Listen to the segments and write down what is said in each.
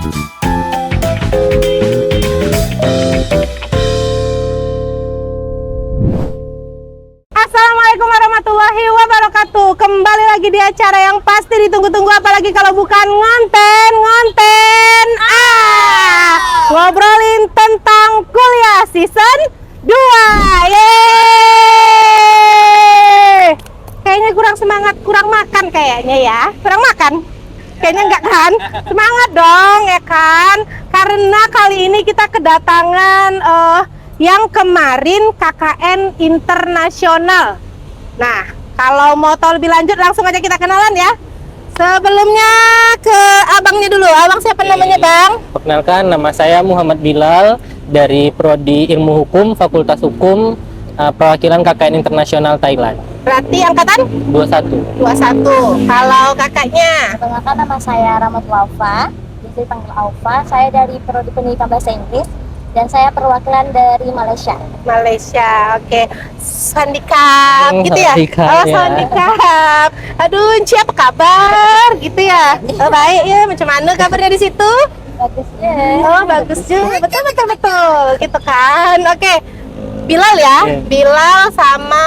Assalamualaikum warahmatullahi wabarakatuh. Kembali lagi di acara yang pasti ditunggu-tunggu, apalagi kalau bukan ngonten. Ngobrolin tentang kuliah season 2. Yeay. Kayaknya kurang semangat, kurang makan kayaknya ya. Kurang makan? Kayaknya enggak kan? Semangat dong ya kan? Karena kali ini kita kedatangan yang kemarin KKN internasional. Nah, kalau mau tahu lebih lanjut langsung aja kita kenalan ya. Sebelumnya ke abangnya dulu. Abang siapa namanya, Bang? Perkenalkan, nama saya Muhammad Bilal dari Prodi Ilmu Hukum Fakultas Hukum, perwakilan KKN Internasional Thailand. Berarti angkatan 21. 21. Kalau kakaknya? Perkenalkan, nama saya Rahmatul Aufa, bisa dipanggil Aufa. Saya dari Prodi Pendidikan Bahasa Inggris dan saya perwakilan dari Malaysia. Malaysia, oke. Sandikap, gitu ya? Sandikap, Oh, ya. Sandikap. Aduh, Enci apa kabar? Gitu ya? Oh, baik ya, macam mana kabarnya di situ? Bagus ya. Oh, bagus juga. Betul. Gitu kan? Oke. Bilal ya? Iya. Bilal sama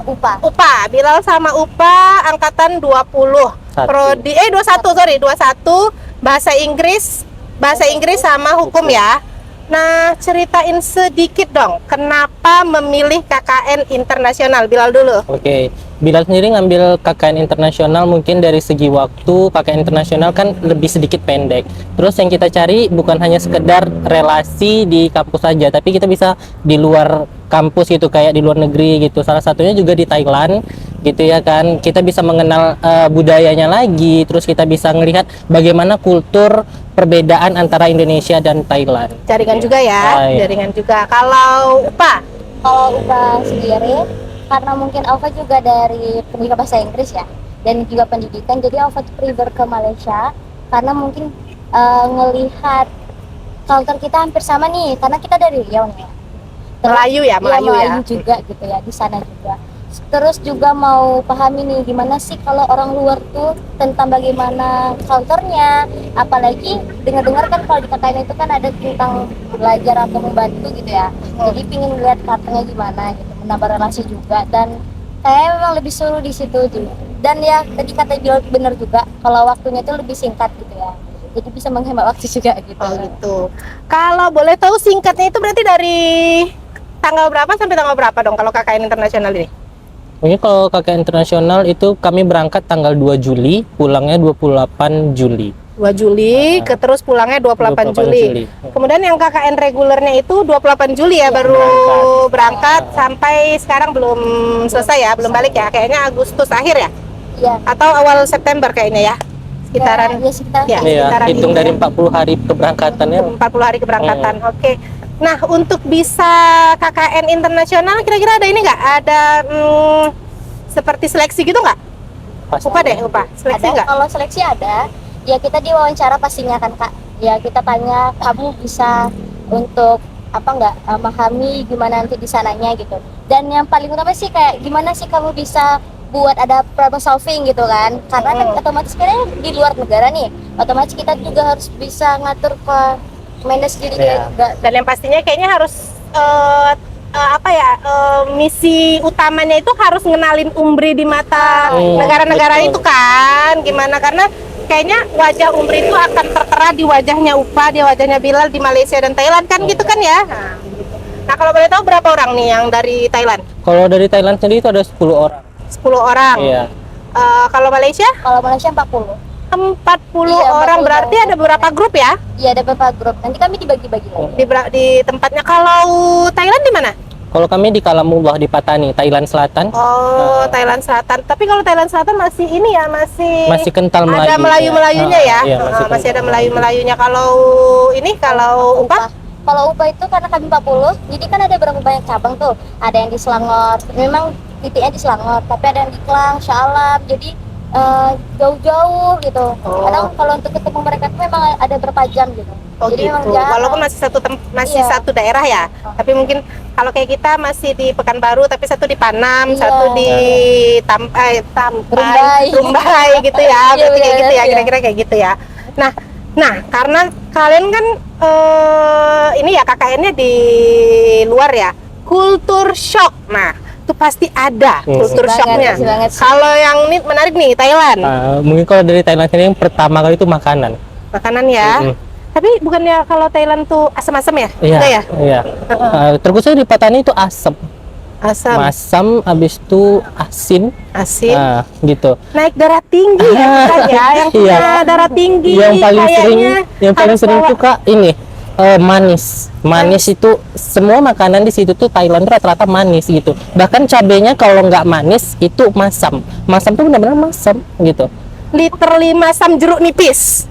Upa. Bilal sama Upa angkatan 20. Satu. Prodi 21 bahasa Inggris sama hukum ya. Nah, ceritain sedikit dong, kenapa memilih KKN internasional? Bilal dulu. Oke, Bilal sendiri ngambil KKN internasional mungkin dari segi waktu, KKN internasional kan lebih sedikit pendek. Terus yang kita cari bukan hanya sekedar relasi di kampus saja, tapi kita bisa di luar kampus gitu, kayak di luar negeri gitu. Salah satunya juga di Thailand gitu ya kan. Kita bisa mengenal budayanya lagi, terus kita bisa melihat bagaimana kultur perbedaan antara Indonesia dan Thailand. Jaringan juga ya, iya. jaringan juga. Kalau Upa, Kalau Upa sendiri, karena mungkin Aufa juga dari pendidikan bahasa Inggris ya, dan juga pendidikan, jadi Aufa tuh prefer ke Malaysia karena mungkin ngelihat culture kita hampir sama nih, karena kita dari Riau nih. Melayu ya, Melayu ya. Juga gitu ya, di sana juga. Terus juga mau pahami nih gimana sih kalau orang luar tuh tentang bagaimana culture-nya, apalagi dengar-dengar kan kalau di KKN itu kan ada tentang belajar atau membantu gitu ya. Jadi pingin lihat karakternya gimana gitu, menambah relasi juga, dan saya memang lebih seru di situ juga. Dan ya tadi kata Bilal bener juga, kalau waktunya itu lebih singkat gitu ya. Jadi bisa menghemat waktu juga gitu. Oh gitu. Kalau boleh tahu singkatnya itu berarti dari tanggal berapa sampai tanggal berapa dong kalau KKN internasional ini? Mungkin kalau KKN internasional itu kami berangkat tanggal 2 Juli, pulangnya 28 Juli. 2 Juli, terus pulangnya 28 Juli. Kemudian yang KKN regulernya itu 28 Juli ya, baru berangkat sampai sekarang belum selesai ya, belum balik ya. Kayaknya Agustus akhir ya? Iya. Atau awal September kayaknya ya? Sekitaran Ya, sekitar. ya, Iya, sekitaran hitung itu dari ya. 40 hari keberangkatannya. 40 hari keberangkatan. Oke. Nah, untuk bisa KKN internasional kira-kira ada ini nggak? Ada seperti seleksi gitu nggak? Pasti. Upa deh, Upa. Seleksi Ada, nggak? kalau seleksi ada, ya kita diwawancara pastinya kan Kak. Ya kita tanya kamu bisa untuk apa nggak memahami gimana nanti di sananya gitu. Dan yang paling utama sih kayak gimana sih kamu bisa buat ada problem solving gitu kan. Karena kan otomatis kan di luar negara nih, otomatis kita juga harus bisa ngatur ke manage diri Iya. juga. Dan yang pastinya kayaknya harus misi utamanya itu harus ngenalin UMBRI di mata negara-negara betul. itu kan. Gimana, karena kayaknya wajah UMBRI itu akan tertera di wajahnya Upa, di wajahnya Bilal di Malaysia dan Thailand kan gitu kan ya. Nah, kalau boleh tahu berapa orang nih yang dari Thailand? Kalau dari Thailand sendiri itu ada 10 orang. 10 orang. Iya. Kalau Malaysia Kalau Malaysia 40. 40 Iya, orang, 40 berarti orang. ada beberapa grup ya Iya, ada beberapa grup. Nanti kami dibagi-bagi lagi. di tempatnya. Kalau Thailand di mana? Kalau kami di Kalamullah di Patani, Thailand Selatan. Oh, Thailand Selatan. Tapi kalau Thailand Selatan masih ini ya, Masih kental Melayu. ada Melayu-Melayunya ya. Iya, Masih ada kental. Melayu-Melayunya. Kalau Upa? Kalau UPA itu karena kami 40, jadi kan ada berapa banyak cabang tuh. Ada yang di Selangor, memang titiknya di Selangor, tapi ada yang di Klang, Shah Alam. Jadi jauh-jauh gitu. Kadang kalau untuk ketemu mereka tuh memang ada berapa jam gitu. Oh Jadi gitu. memang jarang. Walaupun masih Iya. satu daerah ya. Tapi mungkin kalau kayak kita masih di Pekanbaru, tapi satu di Panam, Iya. satu di Rumbai. Rumbai gitu ya. Iya, Berarti kayak gitu ya, iya. kira-kira kayak gitu ya. Nah, Nah, karena kalian kan ini ya KKN-nya di luar ya, kultur shock. Nah, itu pasti ada kultur Pasti shocknya. banget, pasti banget sih. Kalau yang ini menarik nih, Thailand. Mungkin kalau dari Thailand sendiri yang pertama kali itu makanan. Makanan ya. Tapi bukannya kalau Thailand tuh asam-asam ya? Iya, Enggak ya? iya. Terkhususnya di Patani itu asam. Asam, Masam, habis itu asin. asin. Gitu. Naik darah tinggi ya kita ya, yang punya Iya. darah tinggi. Yang paling sering, kayaknya yang paling harus sering bawa- tuh Kak ini manis. Manis itu semua makanan di situ tuh Thailand tuh rata-rata manis gitu. Bahkan cabenya kalau nggak manis itu masam. Masam tuh benar-benar masam gitu. liter 5 asam jeruk nipis.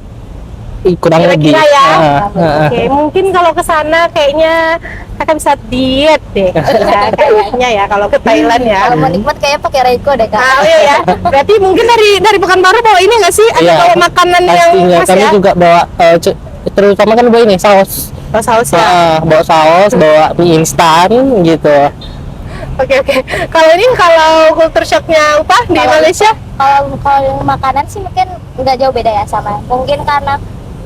Kurang lebih. Kira-kira ya. Ah. Oke, mungkin kalau ke sana kayaknya akan bisa diet deh. Ya, kayaknya ya kalau ke Thailand ya. Kalau mau nikmat kayak pakai Reiko deh kak. Ah, iya ya. Berarti mungkin dari Pekanbaru bawa ini nggak sih? Ada Iya, bawa makanan yang Pastinya khas kami ya? juga bawa terutama kan bawa ini saus. Oh, saus ya. Bawa saus, bawa mie instan gitu. Oke oke. Kalau kultur shocknya apa di Kalau- Malaysia? Kalau makanan sih mungkin nggak jauh beda ya sama. Mungkin karena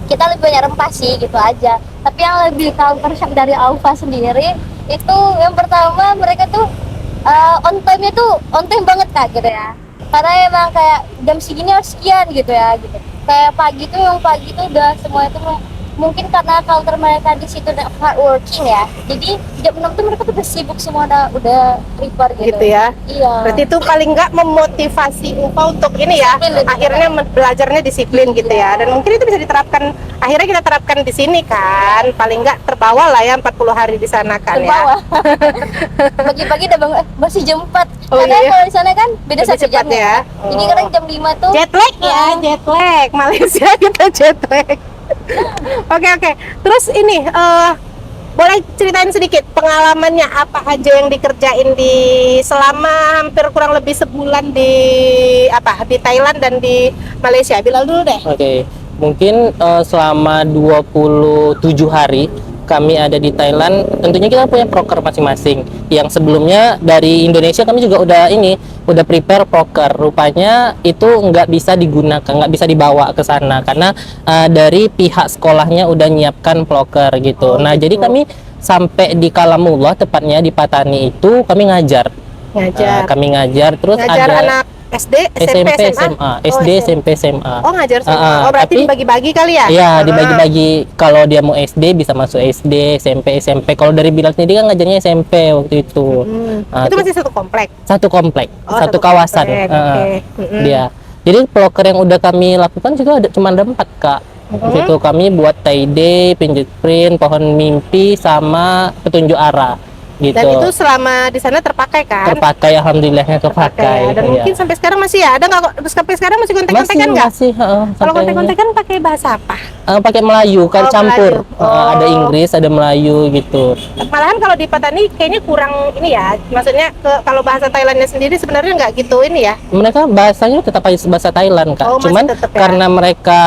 kita lebih banyak rempah sih gitu aja. Tapi yang lebih culture shock dari Alfa sendiri itu yang pertama mereka tuh on time tuh on time banget kak gitu ya. Karena emang kayak jam segini harus sekian gitu ya gitu. Kayak pagi tuh udah semua itu mungkin karena culture mereka di situ udah hard working ya. Jadi jam 6 tuh mereka tuh udah sibuk semua udah prepare gitu. Gitu ya. Iya. Berarti itu paling nggak memotivasi Upa untuk ini ya, Disiplin. akhirnya belajarnya disiplin gitu ya. Dan mungkin itu bisa diterapkan, akhirnya kita terapkan di sini kan. Paling nggak terbawa lah ya 40 hari di sana kan ya. Terbawa. Pagi-pagi udah bangun masih jam 4. Oh, Karena iya? kalau di sana kan beda Lebih 1 cepat jam ya? ya. Jadi Oh. kadang jam 5 tuh Jet lag ya, jet lag. Malaysia kita jet lag. Oke. Terus ini boleh ceritain sedikit pengalamannya apa aja yang dikerjain di selama hampir kurang lebih sebulan di Thailand dan di Malaysia. Bilal dulu deh. Oke, mungkin selama 27 hari kami ada di Thailand, tentunya kita punya proker masing-masing. Yang sebelumnya dari Indonesia kami juga udah prepare proker. Rupanya itu nggak bisa digunakan, nggak bisa dibawa ke sana karena dari pihak sekolahnya udah nyiapkan proker gitu. Nah, jadi kami sampai di Kalamullah, tepatnya di Patani itu kami ngajar. Kami ngajar terus Ngajar ada anak SD, SMP, SMA. SD, SMP, SMA. Oh, ngajar semua. Oh, berarti tapi- dibagi-bagi kali ya? Iya, Ah. dibagi-bagi. Kalau dia mau SD bisa masuk SD, SMP. Kalau dari Bilal sendiri kan ngajarnya SMP waktu itu. Itu masih satu komplek. Satu komplek, Oh, satu kawasan. komplek, oke. Dia. Jadi proker yang udah kami lakukan juga cuma ada 4 Kak. Itu kami buat tie day, pinjit print, pohon mimpi, sama petunjuk arah. Gitu. Dan itu selama di sana terpakai kan? Terpakai, alhamdulillahnya Ya. kepakai. Dan iya. mungkin sampai sekarang masih ya? Ada nggak kok? Terus sampai sekarang masih kontek-kontekan nggak? masih, Kalau sampai- kontek-kontekan pakai bahasa apa? pakai Melayu kan, Oh, campur. Melayu. Ada Oh. Inggris, ada Melayu gitu. Malahan kalau di Patani kayaknya kurang ini ya. Maksudnya kalau bahasa Thailandnya sendiri sebenarnya nggak gitu ini ya. Mereka bahasanya tetap bahasa Thailand Kak. Oh, masih Cuman tetap ya? karena mereka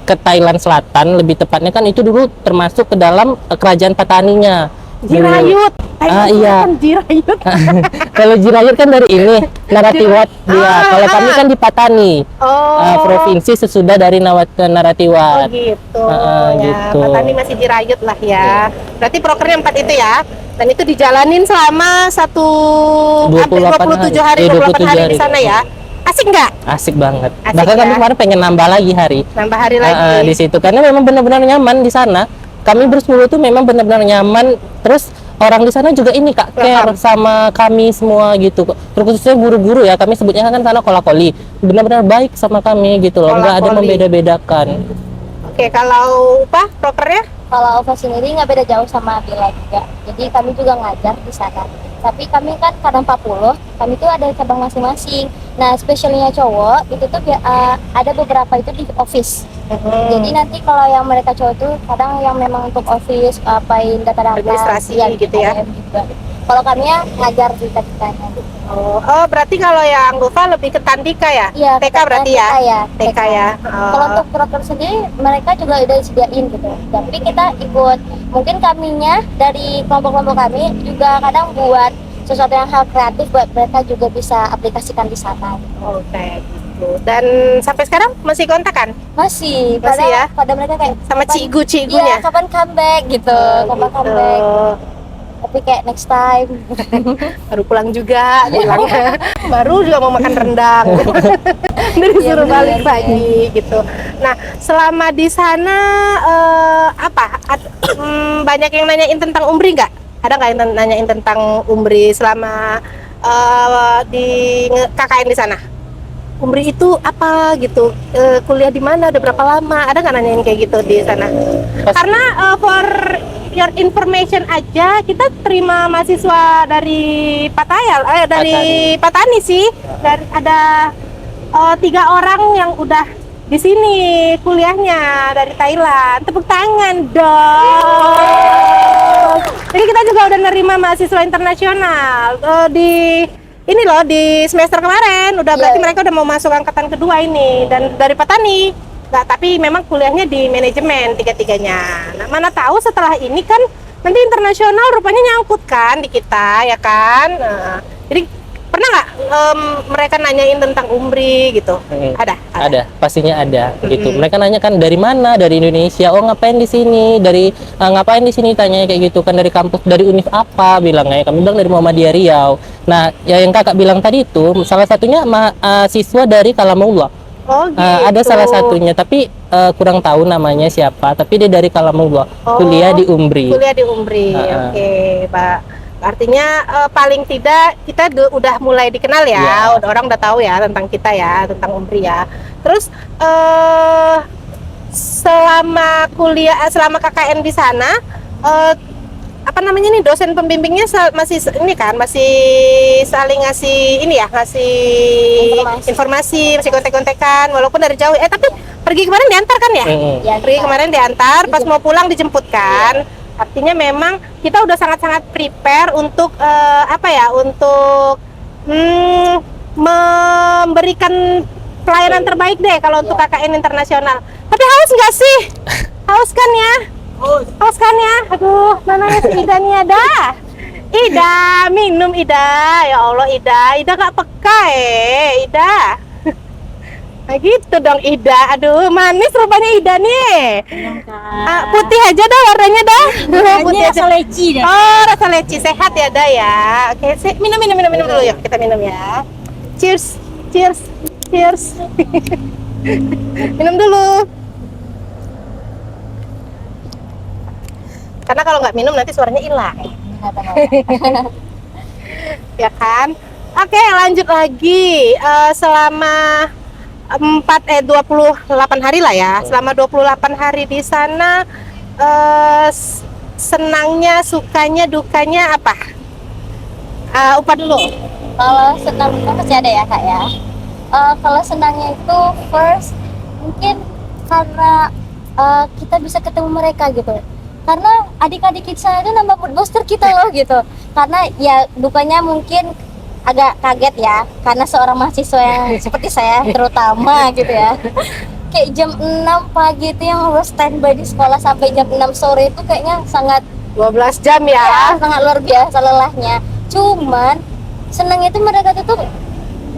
ke Thailand Selatan, lebih tepatnya kan itu dulu termasuk ke dalam kerajaan Pataninya. Jirayut. Iya. Kan Jirayut. Kalau Jirayut kan dari ini Naratiwat dia. Kalau kami kan di Patani. Oh. Provinsi sesudah dari Oh Naratiwat. gitu. Ya, Gitu. Patani masih Jirayut lah ya. Berarti prokernya 4 itu ya. Dan itu dijalanin selama 28 27 hari, 28 hari di hari. sana ya. Asik nggak? Asik banget. Asik Bahkan kami ya? kemarin pengen nambah lagi hari. Nambah hari lagi. Di situ karena memang benar-benar nyaman di sana. Kami bersepuluh tuh memang benar-benar nyaman. Terus orang di sana juga ini Kak care sama kami semua gitu. Terkhususnya guru-guru ya, kami sebutnya kan sana kolakoli. Benar-benar baik sama kami gitu loh. Nggak ada Kolakoli. membeda-bedakan. Oke, kalau prokernya? kalau Alfa sendiri nggak beda jauh sama Bila juga. Jadi kami juga ngajar di sana. Tapi kami kan kadang 40, kami tuh ada cabang masing-masing. Nah, spesialnya cowok itu tuh ada beberapa itu di office. Jadi nanti kalau yang mereka cowok tuh kadang yang memang untuk office apain data-data Administrasi gitu ya. ATM juga. Kalau kami ya ngajar di tandikanya gitu. Oh, berarti kalau yang Gova lebih ke Tandika ya? Iya, TK berarti ya? TK ya. Kalau untuk proker sendiri mereka juga udah disediain gitu. Tapi kita ikut, mungkin kaminya dari kelompok-kelompok kami juga kadang buat sesuatu yang hal kreatif buat mereka juga bisa aplikasikan di sana. Oke, gitu. gitu. Dan sampai sekarang masih kontakan Masih ya? pada mereka kayak sama cikgu-cikgunya. iya, kapan comeback gitu, kapan comeback. Tapi kayak next time. Baru pulang juga bilangnya. Baru juga mau makan rendang. Dari Iya, suruh bener, balik lagi gitu. Nah, selama di sana banyak yang nanyain tentang Umri nggak? Ada nggak yang nanyain tentang Umri selama di KKN di sana? Umri itu apa gitu? Kuliah di mana? Udah berapa lama? Ada nggak nanyain kayak gitu di sana? Karena for your information aja, kita terima mahasiswa dari Patayal, dari Patani sih. Dan ada 3 orang yang udah di sini kuliahnya dari Thailand. Tepuk tangan dong. Jadi kita juga udah nerima mahasiswa internasional di ini loh di semester kemarin. Udah berarti mereka udah mau masuk angkatan kedua ini dan dari Patani. Nggak, tapi memang kuliahnya di manajemen 3-3-nya. Nah, mana tahu setelah ini kan nanti internasional rupanya nyangkut kan di kita ya kan. Nah, jadi pernah nggak mereka nanyain tentang Umri gitu? Ada, pastinya ada gitu. Mereka nanya kan dari mana, dari Indonesia. Oh, ngapain di sini, dari ngapain di sini, tanya kayak gitu kan, dari kampus, dari univ apa bilangnya. Kami bilang dari Muhammadiyah Riau. Nah, ya yang kakak bilang tadi itu salah satunya mahasiswa dari Kalamullah. Oh, gitu. Ada salah satunya, tapi kurang tahu namanya siapa. Tapi dia dari Kalamullah, kuliah di Umri. Kuliah di Umri, oke, Pak. Artinya paling tidak kita udah mulai dikenal ya, orang udah tahu ya tentang kita ya, tentang Umri ya. Terus selama kuliah, selama KKN di sana, apa namanya nih, dosen pembimbingnya masih ini kan, masih saling ngasih ini ya, ngasih informasi, masih kontek-kontekan walaupun dari jauh. Tapi pergi kemarin diantar kan ya? Pergi kemarin diantar, pas mau pulang dijemput kan? Artinya memang kita udah sangat-sangat prepare untuk untuk memberikan pelayanan terbaik deh kalau untuk KKN internasional. Tapi haus nggak sih? Haus kan ya? Haus kan ya? Aduh, mana si Ida nih ada? Ida, minum Ida. Ya Allah Ida nggak peka Ida. Nah gitu dong Ida. Aduh, manis rupanya Ida nih. Putih aja dah warnanya dah. Putih aja. Rasa leci dah. Oh, rasa leci, sehat ya dah ya. Oke, minum dulu ya. Kita minum ya. Cheers. Minum dulu. Karena kalau nggak minum nanti suaranya hilang. Ya kan? Oke, lanjut lagi. Selama 28 hari lah ya. Selama 28 hari di sana, senangnya, sukanya, dukanya apa? Upah dulu. Kalau senangnya masih ada ya kak ya. Kalau senangnya itu first mungkin karena kita bisa ketemu mereka gitu. Karena adik-adik kita itu nambah mood booster kita loh gitu. Karena ya dukanya mungkin agak kaget ya, karena seorang mahasiswa yang seperti saya terutama gitu ya, kayak jam 6 pagi itu yang harus standby di sekolah sampai jam 6 sore itu kayaknya sangat 12 jam ya, sangat luar biasa lelahnya. Cuman senangnya itu mereka tuh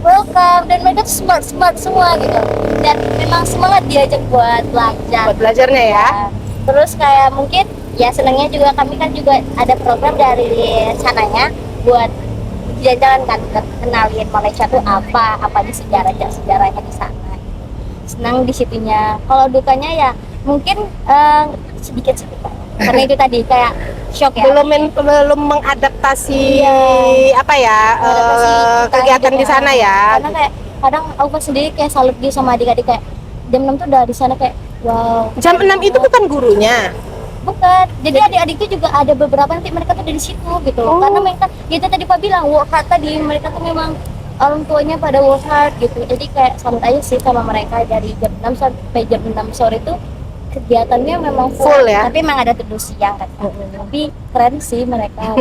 welcome dan mereka tuh smart semua gitu, dan memang semangat diajak buat belajarnya ya. Terus kayak mungkin ya senangnya juga kami kan juga ada program dari sananya buat jalan-jalan kan, kenalin Malaysia tuh apa sejarahnya di sana. Senang di situnya. Kalau dukanya ya mungkin sedikit karena itu tadi kayak shock ya. Belum mengadaptasi kegiatan di sana ya. Karena kayak kadang aku sendiri kayak salut gitu sama adik-adik, kayak jam 6 tuh udah di sana, kayak wow. Jam 6 itu bukan gurunya. Bukan, jadi adik-adik itu juga ada beberapa nanti mereka tuh dari situ gitu. Karena mereka, ya itu tadi Pak bilang, work hard tadi, mereka tuh memang orang tuanya pada work hard gitu. Jadi kayak salut aja sih sama mereka, dari jam 6 sampai jam 6 sore itu kegiatannya memang full ya. Tapi memang ada tidur siang kan. Tapi keren sih mereka.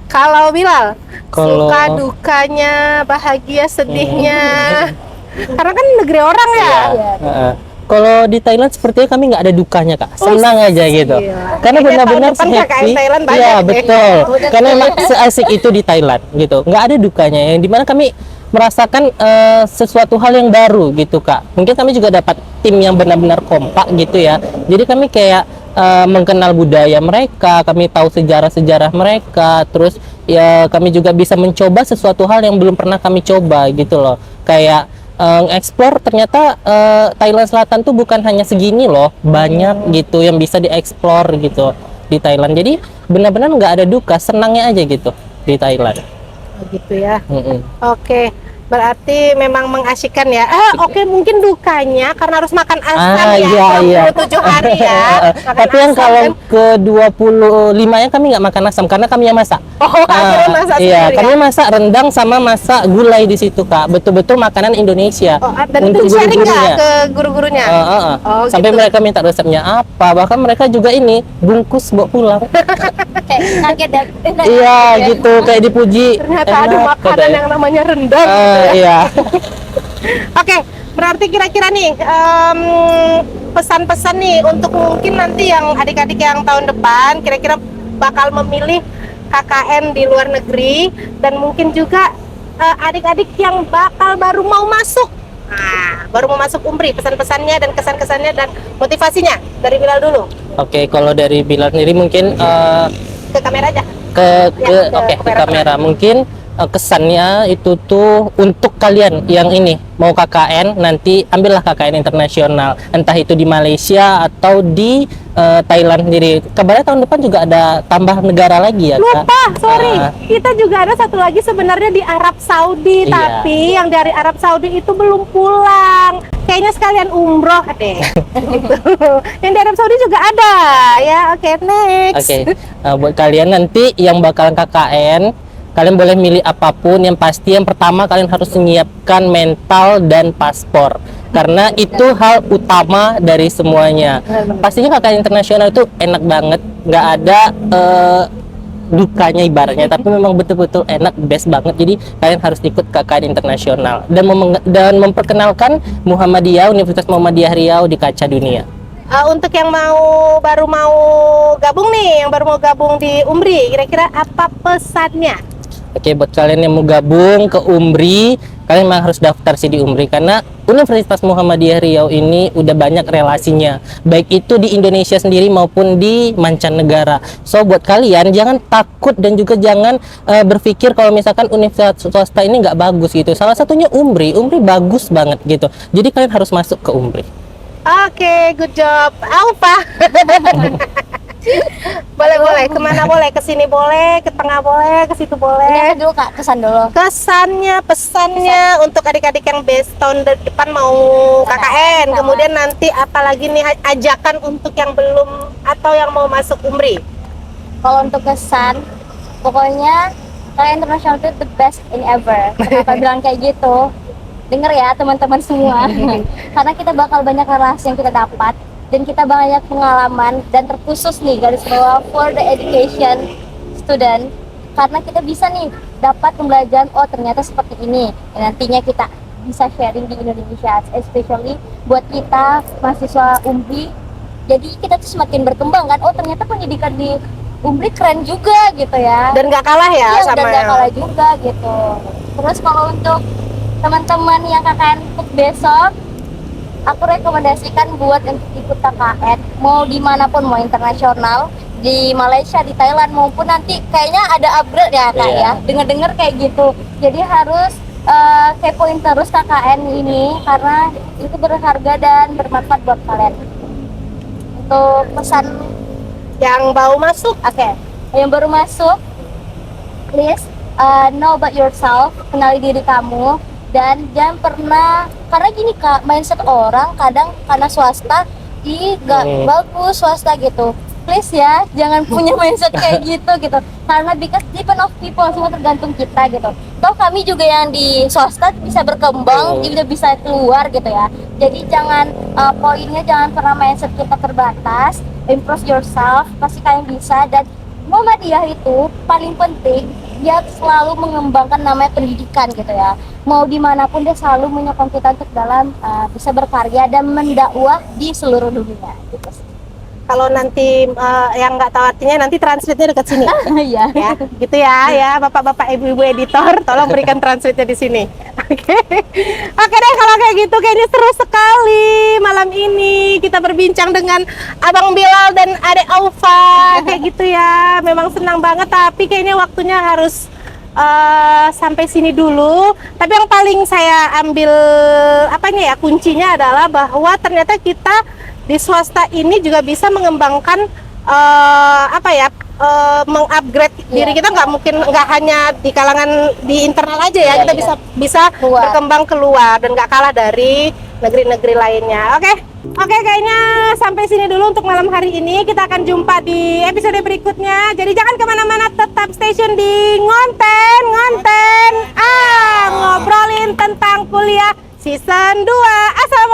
Kalau Bilal, suka dukanya, bahagia sedihnya. Karena kan negeri orang ya. Kalau di Thailand sepertinya kami nggak ada dukanya kak, senang aja gitu. Karena benar-benar happy. Iya betul. Karena emang seasik itu di Thailand gitu, nggak ada dukanya. Yang dimana kami merasakan sesuatu hal yang baru gitu Kak. Mungkin kami juga dapat tim yang benar-benar kompak gitu ya. Jadi kami kayak mengenal budaya mereka, kami tahu sejarah-sejarah mereka, terus ya kami juga bisa mencoba sesuatu hal yang belum pernah kami coba gitu loh. Kayak explore ternyata Thailand Selatan tuh bukan hanya segini loh, banyak gitu yang bisa dieksplor gitu di Thailand. Jadi benar-benar nggak ada duka, senangnya aja gitu di Thailand. Gitu ya. Mm-mm. Oke, berarti memang mengasyikkan ya. Oke, mungkin dukanya karena harus makan asam ya, iya. 27 hari ya. Makan Tapi yang asam kalau kan. ke 25 ya kami nggak makan asam karena kami yang masak. Oh, akhirnya masak Iya, sendiri kami ya? masak rendang sama masak gulai di situ Kak. Betul-betul makanan Indonesia. Oh, dan itu di-sharing nggak ke guru-gurunya? Oh, Sampai gitu. mereka minta resepnya apa, bahkan mereka juga ini bungkus bawa pulang. Kayak kaget dan Iya gitu, kayak dipuji. Ternyata ada Enak, makanan katanya. yang namanya rendang. Gitu ya. Iya. Oke, berarti kira-kira nih pesan-pesan nih untuk mungkin nanti yang adik-adik yang tahun depan kira-kira bakal memilih KKN di luar negeri, dan mungkin juga adik-adik yang bakal baru mau masuk. Nah, baru mau masuk UMRI, pesan-pesannya dan kesan-kesannya dan motivasinya dari Bilal dulu. Oke, kalau dari Bilal sendiri mungkin Ke kamera aja. ke kamera mungkin kesannya itu tuh untuk kalian yang ini mau KKN, nanti ambillah KKN internasional, entah itu di Malaysia atau di Thailand sendiri. Kabarnya tahun depan juga ada tambah negara lagi ya Kak? Lupa, sorry. Ah. Kita juga ada satu lagi sebenarnya di Arab Saudi, Iya. tapi yang dari Arab Saudi itu belum pulang. Kayaknya sekalian umroh deh. Gitu. Yang di Arab Saudi juga ada ya. Oke, next. Oke, buat kalian nanti yang bakalan KKN, kalian boleh milih apapun. Yang pasti yang pertama kalian harus menyiapkan mental dan paspor, karena itu hal utama dari semuanya. Pastinya KKN internasional itu enak banget, nggak ada dukanya ibaratnya, tapi memang betul-betul enak, best banget. Jadi kalian harus ikut KKN internasional dan memperkenalkan Muhammadiyah, Universitas Muhammadiyah Riau di kaca dunia. Untuk yang baru mau gabung nih, yang baru mau gabung di UMRI, kira-kira apa pesannya? Oke, buat kalian yang mau gabung ke UMRI, kalian memang harus daftar sih di UMRI, karena Universitas Muhammadiyah Riau ini udah banyak relasinya, baik itu di Indonesia sendiri maupun di mancanegara. So buat kalian jangan takut dan juga jangan berpikir kalau misalkan universitas swasta ini nggak bagus gitu. Salah satunya UMRI bagus banget gitu. Jadi kalian harus masuk ke UMRI. Oke, good job. Alfa. Boleh, kemana boleh? Ke sini boleh, ke tengah boleh, ke situ Ini boleh. apa dulu Kak? Kesan dulu. Kesannya, pesannya untuk adik-adik yang tahun depan mau KKN, Sama. kemudian nanti apalagi nih ajakan untuk yang belum atau yang mau masuk UMRI. Kalau untuk kesan, pokoknya KKN internasional itu the best in ever. Kenapa bilang kayak gitu? Dengar ya teman-teman semua. Karena kita bakal banyak relasi yang kita dapat, dan kita banyak pengalaman, dan terkhusus nih garis bawah for the education student, karena kita bisa nih dapat pembelajaran, oh ternyata seperti ini, dan nantinya kita bisa sharing di Indonesia, especially buat kita mahasiswa UMRI. Jadi kita tuh semakin berkembang kan, oh ternyata pendidikan di UMRI keren juga gitu ya. Dan nggak kalah ya Iya, sama dan gak kalah juga gitu. Terus kalau untuk teman-teman yang KKN untuk besok, aku rekomendasikan buat untuk ikut KKN, mau dimanapun, mau internasional, di Malaysia, di Thailand, maupun nanti kayaknya ada upgrade ya Kak Iya. ya, dengar-dengar kayak gitu. Jadi harus kepoin terus KKN ini, karena itu berharga dan bermanfaat buat kalian. Untuk pesan yang baru masuk. Oke, yang baru masuk, please know about yourself, kenali diri kamu, dan jangan pernah, karena gini Kak, mindset orang kadang karena swasta, gak bagus swasta gitu. Please ya, jangan punya mindset kayak gitu, karena because depend of people, semua tergantung kita gitu. Toh kami juga yang di swasta bisa berkembang, juga bisa keluar gitu ya. Jadi jangan, poinnya jangan pernah mindset kita terbatas, improve yourself, pasti kalian bisa. Dan Muhammadiyah itu paling penting, dia selalu mengembangkan namanya pendidikan gitu ya. Mau dimanapun dia selalu menyokong kita untuk dalam bisa berkarya dan mendakwah di seluruh dunia gitu. Kalau nanti yang nggak tahu artinya, nanti translate-nya dekat sini. Iya. Ya, gitu ya, bapak-bapak, ibu-ibu editor, tolong berikan translate-nya di sini. Oke. Oke deh kalau kayak gitu kayaknya seru sekali malam ini kita berbincang dengan Abang Bilal dan Adek Aufa kayak gitu ya. Memang senang banget tapi kayaknya waktunya harus sampai sini dulu. Tapi yang paling saya ambil apanya ya kuncinya adalah bahwa ternyata kita di swasta ini juga bisa mengembangkan mengupgrade diri kita, nggak mungkin nggak hanya di kalangan di internal aja ya, kita bisa Keluar. berkembang keluar dan nggak kalah dari negeri-negeri lainnya. Oke, kayaknya sampai sini dulu untuk malam hari ini. Kita akan jumpa di episode berikutnya. Jadi jangan kemana-mana, tetap stay tune di Ngonten ngobrolin tentang kuliah season 2. Assalamualaikum.